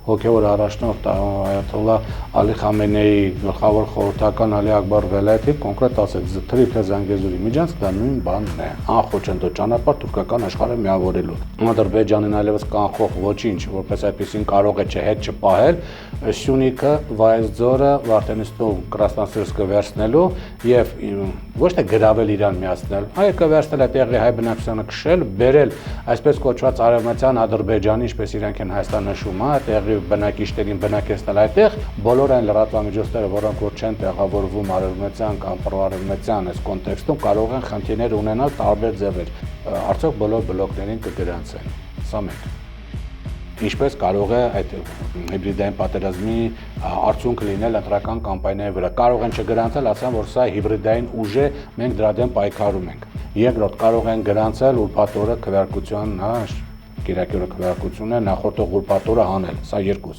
հոգևոր առաջնորդ Այաթոլլահ Ալի Խամենեի գլխավոր խորհրդական Ալի Ակբար Վելայեթի կոնկրետ ասեց Թրիփլե Զանգեզուրի միջանցք դա նույն բանն է, անխոչնդո ճանապարհ թուրքական աշխարհը միավորելու։ Ադրբեջանին այլևս կանխող ոչինչ, որպես այդպեսին կարող է հետ չպահել, Սյունիքը, Վայոց-Ձորը, Վարդենիստով Կրասնոսերսկը վերցնելու եւ ոչ թե գրավել Իրան միացնել, այլ կվերցնել այդ տեղի հայ բնակչությանը քշել, բերել այսպես կոչված արևմտյան Ադրբեջանի, ինչպես իրանք են Հայաստան նշում, տեղի բնակիչներին բնակեցնել այդտեղ, բոլոր այն լրատվամիջոցները, որոնք որ չեն տեղավորվում արևմտյան կամ պրոարևմտյան այս կոնտեքստում, կարող են խնդիրներ ունենալ տարբեր ձևեր։ Արդյոք բոլոր բլոկներին կգրանցեն։ Սա մեկ։ Ինչպես կարող է այդ հիբրիդային պատերազմի արդյունքը լինել ընտրական կամպանիայի վրա։ Կարող են չգրանցել, ասեն, որ սա հիբրիդային ուժ է, մենք դրա դեմ պայքարում ենք։ Երկրորդ, կարող են գրանցել ուրբաթ օրը քվեարկության, կիրակի օրը քվեարկություն է, նախորդ ուրբաթ օրը հանել։ Սա երկուս։